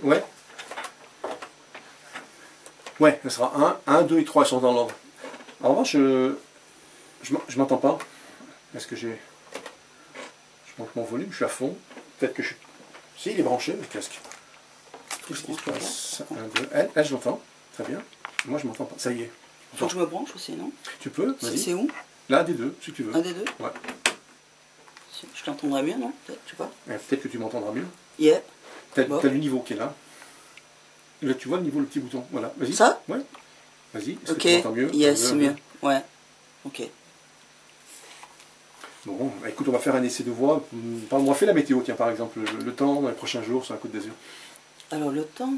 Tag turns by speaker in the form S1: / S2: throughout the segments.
S1: Ouais. Ouais, ça sera 1, 2 et 3 sont dans l'ordre. En revanche, je m'entends pas. Est-ce que j'ai... Je monte mon volume, je suis à fond. Peut-être que je suis... Si, il est branché, le casque. Qu'est-ce qui se passe? 1, 2... Elle, je l'entends. Très bien. Moi, je m'entends pas. Ça y est.
S2: Faut que je me branche aussi, non?
S1: Tu peux, vas-y.
S2: C'est où?
S1: Là, des deux, si tu veux.
S2: Un des deux?
S1: Ouais.
S2: Je t'entendrai mieux, non? Peut-être, je sais pas.
S1: Peut-être que tu m'entendras mieux.
S2: Yeah.
S1: T'as
S2: Bon.
S1: le niveau qui est là. Là, tu vois le niveau, le petit bouton. Voilà, vas-y.
S2: Ça?
S1: Ouais. Vas-y. Est-ce
S2: Ok.
S1: que tu m'entends mieux?
S2: Yes, c'est mieux. Ouais. Ok.
S1: Bon, bah, écoute, on va faire un essai de voix. Parle-moi, fais la météo, tiens, par exemple, le temps dans les prochains jours sur la Côte d'Azur.
S2: Alors, le temps,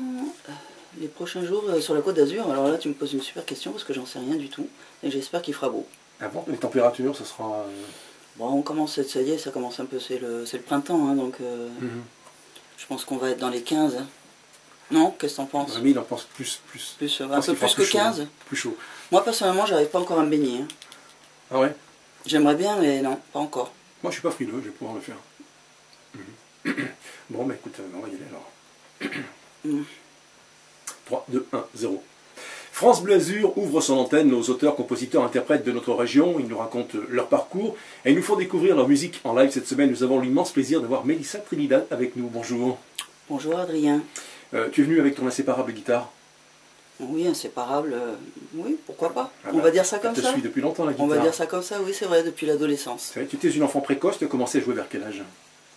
S2: les prochains jours sur la Côte d'Azur, alors là, tu me poses une super question parce que j'en sais rien du tout. Et j'espère qu'il fera beau.
S1: Ah bon? Les températures, ce sera...
S2: Bon, on commence, ça y est, ça commence un peu, c'est le printemps, hein, donc je pense qu'on va être dans les 15. Hein. Non? Qu'est-ce que t'en penses?
S1: Rémi, il en pense plus.
S2: Un peu plus que 15?
S1: Chaud, plus chaud.
S2: Moi, personnellement, j'arrive pas encore à me baigner. Hein.
S1: Ah ouais?
S2: J'aimerais bien, mais non, pas encore.
S1: Moi, je suis pas frileux, je vais pouvoir le faire. Bon, bah écoute, on va y aller alors. 3, 2, 1, 0. France Bleu Azur ouvre son antenne aux auteurs, compositeurs, interprètes de notre région. Ils nous racontent leur parcours et ils nous font découvrir leur musique en live cette semaine. Nous avons l'immense plaisir d'avoir Mélissa Trinidad avec nous. Bonjour.
S2: Bonjour Adrien.
S1: Tu es venu avec ton inséparable guitare?
S2: Oui, inséparable, oui, pourquoi pas.
S1: Ah
S2: on va dire ça comme ça.
S1: Je te suis depuis longtemps la guitare.
S2: On va dire ça comme ça, oui, c'est vrai, depuis l'adolescence.
S1: Tu étais une enfant précoce, tu as commencé à jouer vers quel âge?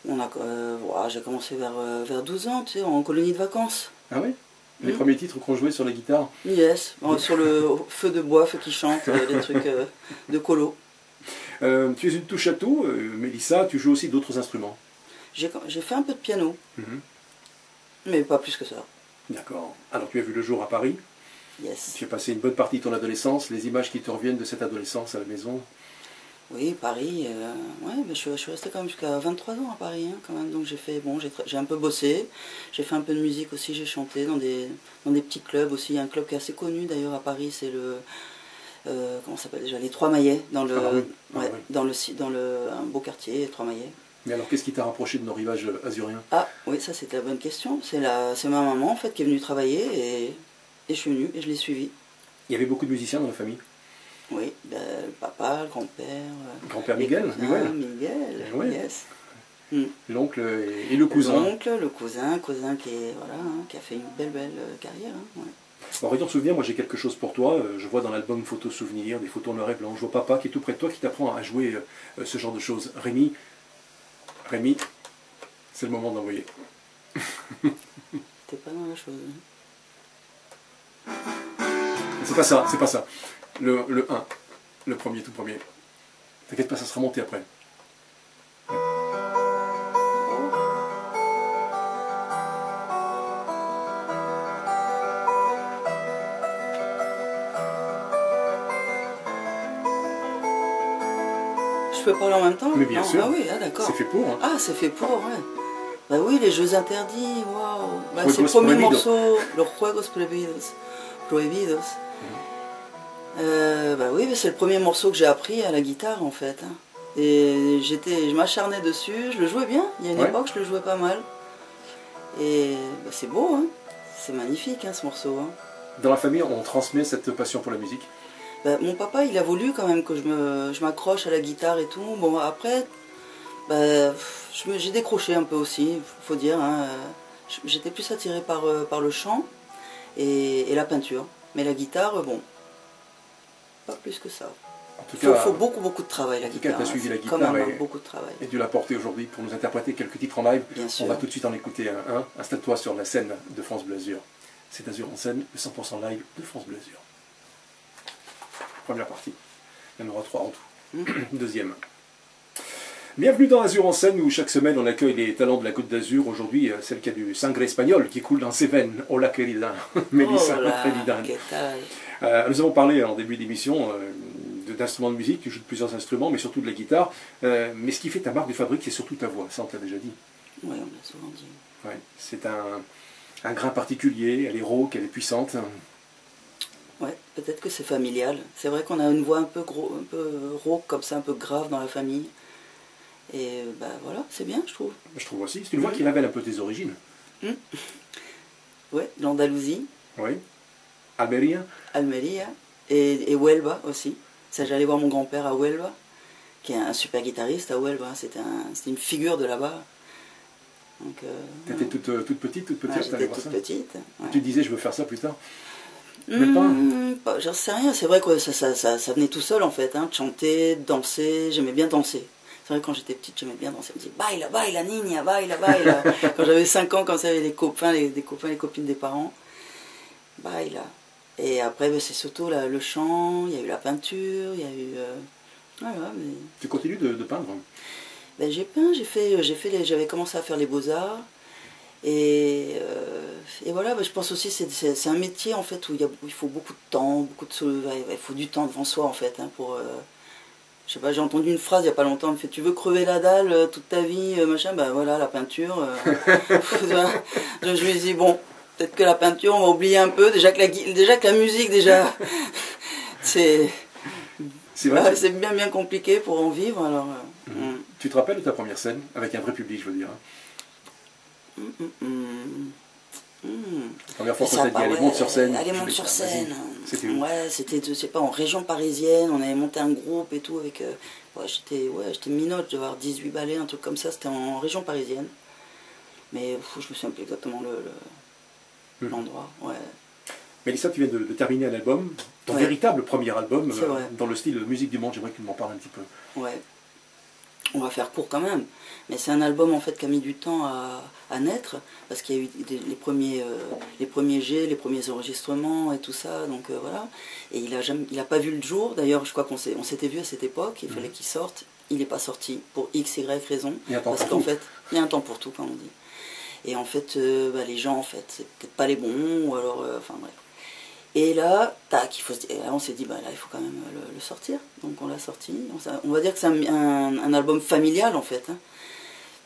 S2: J'ai commencé vers 12 ans, tu sais, en colonie de vacances.
S1: Ah oui? Les premiers titres qu'on jouait sur la guitare?
S2: Yes, sur le feu de bois, feu qui chante, des trucs de colo.
S1: Tu es une touche à tout, Mélissa, tu joues aussi d'autres instruments?
S2: J'ai fait un peu de piano, mais pas plus que ça.
S1: D'accord. Alors tu as vu le jour à Paris?
S2: Yes.
S1: Tu as passé une bonne partie de ton adolescence, les images qui te reviennent de cette adolescence à la maison?
S2: Oui, Paris, ouais, mais je suis resté quand même jusqu'à 23 ans à Paris, hein, quand même. Donc j'ai un peu bossé, j'ai fait un peu de musique aussi, j'ai chanté dans des petits clubs aussi. Il y a un club qui est assez connu d'ailleurs à Paris, c'est le... comment ça s'appelle déjà? Les Trois Maillets, dans un beau quartier, Trois Maillets.
S1: Mais alors qu'est-ce qui t'a rapproché de nos rivages azuriens?
S2: Ah oui, ça c'était la bonne question. C'est ma maman en fait qui est venue travailler et je suis venue et je l'ai suivie.
S1: Il y avait beaucoup de musiciens dans la famille?
S2: Oui, le papa, le grand-père.
S1: Grand-père Miguel?
S2: Miguel,
S1: ouais.
S2: Yes.
S1: L'oncle et le cousin?
S2: L'oncle, le cousin qui est qui a fait une belle carrière. Hein, ouais.
S1: En rayon de souvenir, moi j'ai quelque chose pour toi. Je vois dans l'album Photos Souvenirs, des photos noir et blanc. Je vois papa qui est tout près de toi, qui t'apprend à jouer ce genre de choses. Rémi, c'est le moment d'envoyer.
S2: T'es pas dans la chose. Hein.
S1: C'est pas ça. Le 1, le premier, tout premier. T'inquiète pas, ça sera monté après.
S2: Je peux parler en même temps?
S1: Mais bien sûr.
S2: Ah oui, d'accord.
S1: C'est fait pour. Hein.
S2: Ah, c'est fait pour, ouais. Bah oui, les jeux interdits, waouh. Bah, c'est le
S1: Juegos
S2: premier
S1: prohibidos.
S2: morceau, le Juegos Prohibidos. Bah oui, c'est le premier morceau que j'ai appris à la guitare en fait. Hein. Et je m'acharnais dessus, je le jouais bien. Il y a une époque, je le jouais pas mal. Et bah, c'est beau, hein. C'est magnifique hein, ce morceau. Hein.
S1: Dans la famille, on transmet cette passion pour la musique?
S2: Bah, mon papa, il a voulu quand même que je m'accroche à la guitare et tout. Bon, après, bah, j'ai décroché un peu aussi, faut dire. Hein. J'étais plus attirée par le chant et la peinture. Mais la guitare, bon, pas plus que ça. Il faut beaucoup de travail, la guitare.
S1: En tout cas, tu as suivi la guitare
S2: quand même, beaucoup de travail.
S1: Et tu l'as porté aujourd'hui pour nous interpréter quelques titres en live.
S2: Bien sûr.
S1: On va tout de suite en écouter un. Installe-toi sur la scène de France Bleu Azur. C'est Azur en scène, le 100% live de France Bleu Azur. Première partie. Il y en aura 3 en tout. Deuxième. Bienvenue dans Azur en scène où chaque semaine on accueille les talents de la Côte d'Azur. Aujourd'hui, celle qui a du sangre espagnol qui coule dans ses veines. Hola querida, Mélissa Trinidad. Nous avons parlé en début d'émission d'instruments de musique, tu joues de plusieurs instruments, mais surtout de la guitare. Mais ce qui fait ta marque de fabrique, c'est surtout ta voix. Ça, on te l'a déjà dit.
S2: Oui, on l'a souvent dit.
S1: Ouais, c'est un grain particulier, elle est rauque, elle est puissante.
S2: Ouais, peut-être que c'est familial. C'est vrai qu'on a une voix un peu rauque comme ça, un peu grave dans la famille. Et bah voilà, c'est bien, je trouve.
S1: Je trouve aussi. C'est une voix qui révèle un peu tes origines.
S2: Ouais, l'Andalousie.
S1: Oui. Almeria.
S2: Almeria. Et Huelva aussi. Ça, j'allais voir mon grand-père à Huelva, qui est un super guitariste à Huelva. C'était une figure de là-bas.
S1: T'étais toute petite, toute petite,
S2: j'étais toute petite.
S1: Ouais. Tu disais, je veux faire ça plus tard.
S2: J'en sais rien, c'est vrai que ça venait tout seul en fait, hein, de chanter, de danser, j'aimais bien danser. C'est vrai que quand j'étais petite, j'aimais bien danser. Je me disais, baila, baila, niña, baila, baila. Quand j'avais 5 ans, quand ça avait des copains, les copines des parents, baila. Et après, c'est surtout le chant, il y a eu la peinture, il y a eu... voilà, mais...
S1: Tu continues de peindre?
S2: Ben, j'ai peint, j'avais commencé à faire les beaux-arts. Et voilà, ben, je pense aussi que c'est un métier en fait où il faut beaucoup de temps, il faut du temps devant soi en fait, hein, pour... je sais pas, j'ai entendu une phrase il n'y a pas longtemps, elle fait tu veux crever la dalle toute ta vie, machin, ben voilà, la peinture. Je me suis dit, bon, peut-être que la peinture, on va oublier un peu, déjà que la musique, déjà, c'est bien compliqué pour en vivre, alors...
S1: Tu te rappelles de ta première scène, avec un vrai public, je veux dire, hein? La première fois qu'on t'a dit, allez, monte sur scène.
S2: Allez, monte sur scène.
S1: C'était où?
S2: Ouais, c'était, je sais pas, en région parisienne, on avait monté un groupe et tout, avec... j'étais minote, je devais avoir 18 ballets, un truc comme ça, c'était en région parisienne. Mais je me souviens plus exactement l'endroit, ouais.
S1: Mélissa, tu viens de terminer un album, ton véritable premier album, dans le style Musique du Monde, j'aimerais que tu m'en parles un petit peu.
S2: Ouais. On va faire court quand même, mais c'est un album en fait qui a mis du temps à naître, parce qu'il y a eu les premiers jets, les premiers enregistrements et tout ça, donc voilà. Et il a pas vu le jour, d'ailleurs je crois qu'on s'était vu à cette époque, il fallait qu'il sorte, il n'est pas sorti, pour X, Y raison, parce qu'en fait, il y a un temps pour tout, comme on dit. Et en fait, les gens, en fait, c'est peut-être pas les bons, ou alors, enfin bref. Et là, tac, là on s'est dit, là il faut quand même le sortir. Donc on l'a sorti. On va dire que c'est un album familial en fait. Hein,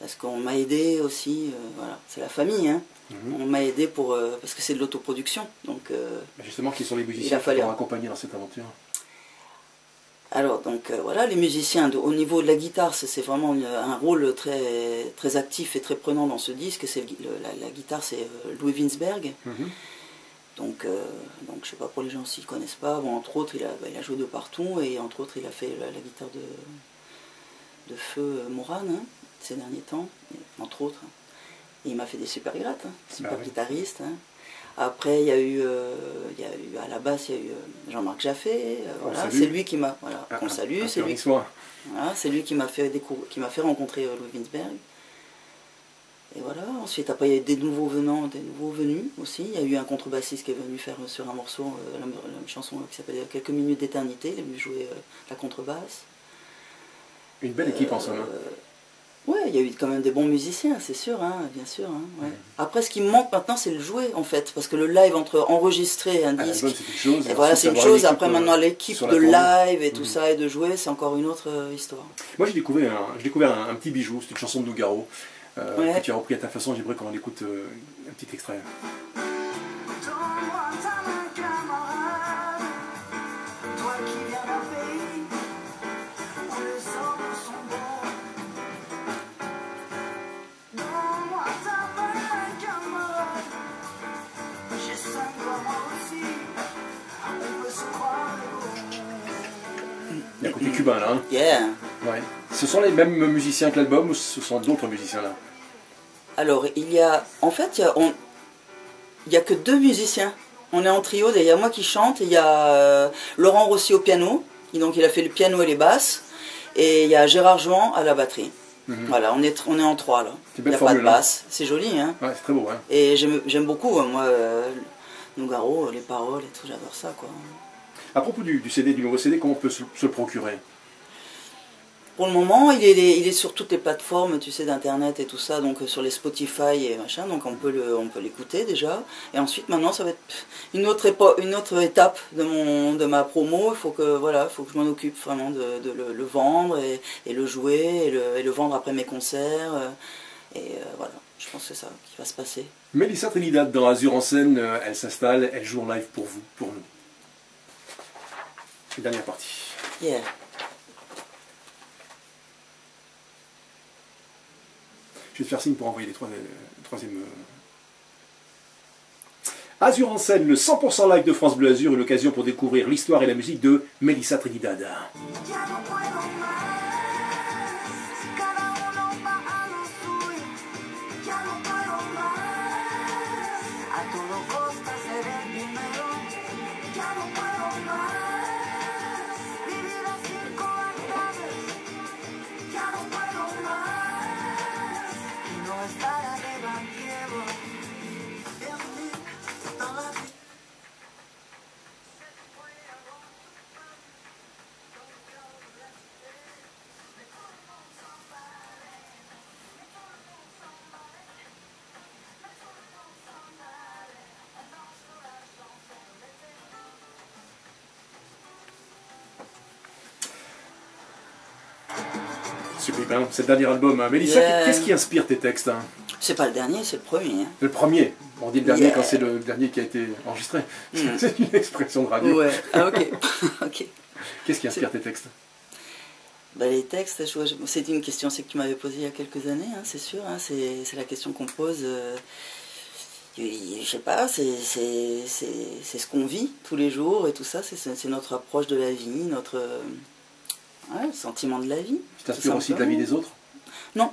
S2: parce qu'on m'a aidé aussi, voilà, c'est la famille. Hein. On m'a aidé parce que c'est de l'autoproduction. Donc,
S1: justement, qui sont les musiciens qui t'ont accompagné dans cette aventure?
S2: Alors, donc voilà, les musiciens, au niveau de la guitare, c'est vraiment un rôle très, très actif et très prenant dans ce disque. La guitare, c'est Louis Winsberg. Donc, je sais pas, pour les gens s'ils ne connaissent pas, bon, entre autres, il a joué de partout, et entre autres, il a fait la guitare de Feu Moran, hein, ces derniers temps, entre autres. Et il m'a fait des super grattes, hein, super guitariste. Hein. Après, il y a eu à la basse, il y a eu Jean-Marc Jaffé, voilà, c'est lui qui m'a, voilà, qu'on salue, c'est lui, voilà, lui qui m'a fait rencontrer Louis Winsberg. Et voilà, ensuite après il y a eu des nouveaux venus aussi. Il y a eu un contrebassiste qui est venu faire sur un morceau, la chanson qui s'appelle Quelques minutes d'éternité, il est venu jouer la contrebasse.
S1: Une belle équipe en somme.
S2: Ouais, il y a eu quand même des bons musiciens, c'est sûr, hein, bien sûr. Hein, ouais. Après ce qui me manque maintenant c'est le jouer en fait, parce que le live entre enregistrer un disque, et voilà, c'est une chose, après maintenant l'équipe de live et tout ça et de jouer, c'est encore une autre histoire.
S1: Moi j'ai découvert un petit bijou, c'est une chanson de Nougaro. Que tu as repris à ta façon, j'aimerais qu'on en écoute un petit extrait. Il y a un côté cubain là, hein?
S2: Yeah.
S1: Ouais. Ce sont les mêmes musiciens que l'album ou ce sont d'autres musiciens là?
S2: Alors, en fait, il y a que 2 musiciens. On est en trio, il y a moi qui chante, et il y a Laurent Rossi au piano, donc il a fait le piano et les basses, et il y a Gérard Jouan à la batterie. Voilà, on est en 3 là. Il n'y a pas de basse, c'est joli, hein.
S1: Ouais, c'est très beau, hein.
S2: Et j'aime beaucoup, moi, Nougaro, les paroles et tout, j'adore ça, quoi.
S1: À propos du nouveau CD, comment on peut se le procurer?
S2: Pour le moment, il est sur toutes les plateformes, tu sais, d'internet et tout ça, donc sur les Spotify et machin, donc on peut l'écouter déjà. Et ensuite, maintenant, ça va être une autre étape de ma promo. Il faut que je m'en occupe vraiment de le vendre et le jouer et le vendre après mes concerts. Voilà, je pense que c'est ça qui va se passer.
S1: Mélissa Trinidad dans Azur en scène, elle s'installe, elle joue en live pour vous, pour nous. Dernière partie.
S2: Yeah.
S1: vais te faire signe pour envoyer les troisième... Azur en scène, le 100% live de France Bleu Azur, une occasion pour découvrir l'histoire et la musique de Melissa Trinidad. Super, c'est le dernier album. Mélissa, qu'est-ce qui inspire tes textes, hein?
S2: C'est pas le dernier, c'est le premier. Hein.
S1: Le premier. On dit le dernier quand c'est le dernier qui a été enregistré. C'est une expression de radio.
S2: Ouais, ah ok. Okay.
S1: Qu'est-ce qui inspire tes textes?
S2: Bah, les textes, c'est une question que tu m'avais posée il y a quelques années, hein, c'est sûr. Hein, c'est la question qu'on pose. Je sais pas, c'est ce qu'on vit tous les jours et tout ça. C'est notre approche de la vie, notre sentiment de la vie.
S1: Tu t'inspires aussi de la vie des autres?
S2: Non.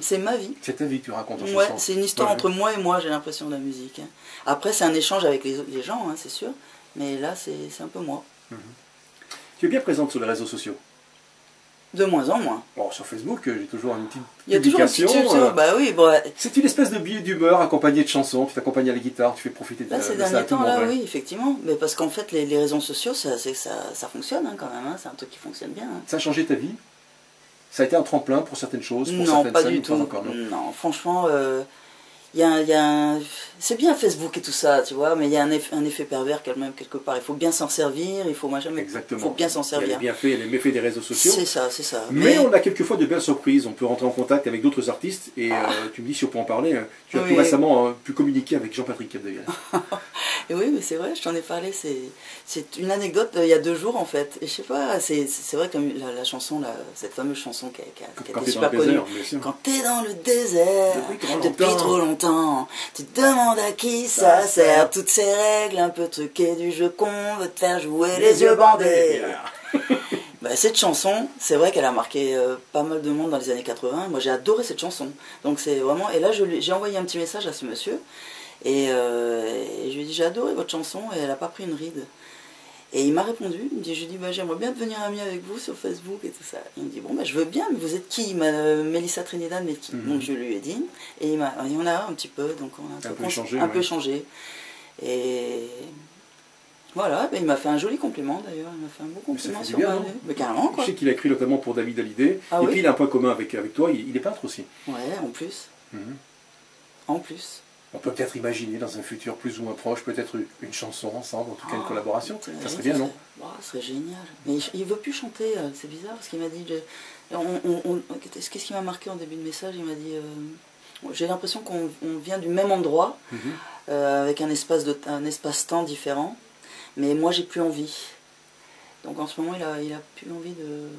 S2: C'est ma vie.
S1: C'est ta vie que tu racontes en chanson.
S2: Ouais, c'est une histoire entre moi et moi, j'ai l'impression, de la musique. Hein. Après, c'est un échange avec les gens, hein, c'est sûr. Mais là, c'est un peu moi.
S1: Tu es bien présente sur les réseaux sociaux?
S2: De moins en moins.
S1: Bon, sur Facebook, j'ai toujours une petite
S2: publication. Il y a toujours une petite bah oui, bon,
S1: c'est une espèce de billet d'humeur accompagné de chansons. Tu t'accompagnes à la guitare, tu fais profiter de ça.
S2: Là, ces derniers temps, là, oui, effectivement. Mais parce qu'en fait, les réseaux sociaux, ça fonctionne hein, quand même. Hein. C'est un truc qui fonctionne bien. Hein.
S1: Ça a changé ta vie? Ça a été un tremplin pour certaines choses, pour
S2: non,
S1: certaines
S2: pas
S1: scènes,
S2: du tout.
S1: Encore,
S2: non, franchement, c'est bien Facebook et tout ça, tu vois, mais il y a un effet pervers quand même quelque part. Il faut bien s'en servir, il faut bien s'en servir.
S1: Il y a les bienfaits et les méfaits des réseaux sociaux.
S2: C'est ça, c'est ça.
S1: Mais on a quelquefois de belles surprises. On peut rentrer en contact avec d'autres artistes et tu me dis si on peut en parler. Tu as tout récemment pu communiquer avec Jean-Patrick Capdeville.
S2: Et oui, mais c'est vrai, je t'en ai parlé. C'est une anecdote il y a 2 jours en fait. Et je sais pas, c'est vrai que la chanson, cette fameuse chanson qui a été super connue. Quand t'es dans le désert depuis trop longtemps, tu te demandes à qui ça sert. Toutes ces règles un peu truquées du jeu qu'on veut te faire jouer les yeux bandés. Bah, cette chanson, c'est vrai qu'elle a marqué pas mal de monde dans les années 80. Moi j'ai adoré cette chanson. Donc c'est vraiment. Et là j'ai envoyé un petit message à ce monsieur. Et je lui ai dit j'ai adoré votre chanson et elle n'a pas pris une ride. Et il m'a répondu, il me dit, je lui ai dit bah, j'aimerais bien devenir ami avec vous sur Facebook et tout ça. Il me dit bon bah, je veux bien, mais vous êtes qui? Melissa Trinidad, mais qui? Donc je lui ai dit, et il y en a un petit peu, donc on a un peu changé. Et voilà, ben, il m'a fait un joli compliment d'ailleurs, il m'a fait un beau compliment sur ma vie. Mais carrément quoi.
S1: Je sais qu'il a écrit notamment pour David Hallyday, et puis il a un point commun avec toi, il est peintre aussi.
S2: Ouais, en plus. En plus.
S1: On peut peut-être imaginer dans un futur plus ou moins proche, peut-être une chanson ensemble, en tout cas une collaboration. Ça serait bien, non?
S2: Ça serait génial. Mais il ne veut plus chanter, c'est bizarre, parce qu'il m'a dit... Qu'est-ce qui m'a marqué en début de message? Il m'a dit... j'ai l'impression qu'on vient du même endroit, avec un espace-temps différent, mais moi j'ai plus envie. Donc en ce moment, il a plus envie de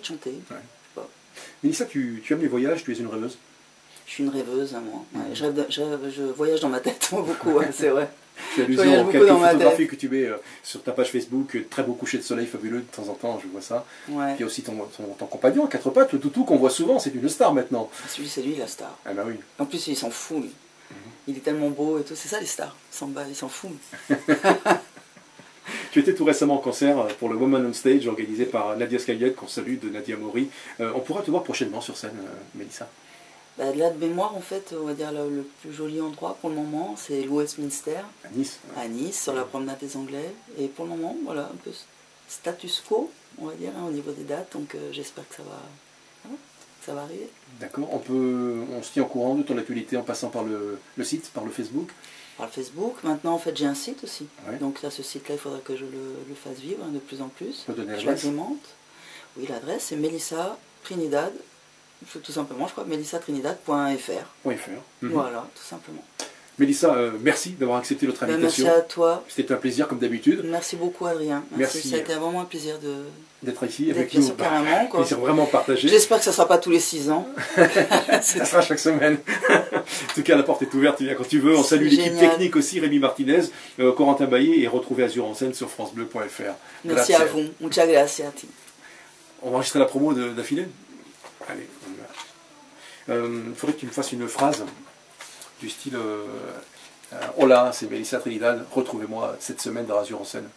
S2: chanter. Ouais.
S1: Mélissa, tu aimes les voyages, tu es une rêveuse?
S2: Je suis une rêveuse, hein, moi. Ouais, je voyage dans ma tête, moi, beaucoup, ouais, c'est vrai.
S1: Tu as allusion aux quelques photographies que tu mets sur ta page Facebook, très beau coucher de soleil fabuleux, de temps en temps, je vois ça. Ouais. Puis aussi ton compagnon, à 4 pattes, le toutou qu'on voit souvent, c'est une star maintenant.
S2: C'est lui la star.
S1: Ah bah oui.
S2: En plus, il s'en fout, lui. Il est tellement beau et tout, c'est ça les stars. Il s'en fout.
S1: Tu étais tout récemment en concert pour le Woman on Stage, organisé par Nadia Skyliet, qu'on salue, de Nadia Mori. On pourra te voir prochainement sur scène, Mélissa?
S2: Bah, là, de mémoire, en fait, on va dire le plus joli endroit pour le moment, c'est le Westminster.
S1: À Nice.
S2: À Nice, sur la promenade des Anglais. Et pour le moment, voilà, un peu status quo, on va dire, hein, au niveau des dates. Donc j'espère que ça va arriver.
S1: D'accord. On se tient au courant de ton actualité en passant par le site, par le Facebook.
S2: Par le Facebook. Maintenant, en fait, j'ai un site aussi. Ouais. Donc là, ce site-là, il faudra que je le fasse vivre de plus en plus.
S1: Tu peux donner
S2: l'adresse? Je l'agrémente. Oui, l'adresse, c'est Melissa Trinidad. Tout simplement, je crois, melissatrinidad.fr.
S1: .fr.
S2: Voilà, tout simplement.
S1: Mélissa, merci d'avoir accepté notre invitation.
S2: Merci à toi.
S1: C'était un plaisir comme d'habitude.
S2: Merci beaucoup Adrien.
S1: Merci.
S2: Ça a été vraiment un plaisir
S1: d'être ici avec nous.
S2: Carrément, quoi.
S1: Plaisir vraiment partagé.
S2: J'espère que ça ne sera pas tous les 6 ans.
S1: Ça sera chaque semaine. En tout cas, la porte est ouverte, tu viens quand tu veux. On salue l'équipe technique aussi, Rémi Martinez, Corentin Baillet, et retrouvez Azur en scène sur francebleu.fr.
S2: Merci à vous. Muchas gracias.
S1: On va enregistrer la promo d'affilée. Allez. Il faudrait que tu me fasses une phrase du style Hola, c'est Mélissa Trinidad, retrouvez-moi cette semaine dans Azur en scène.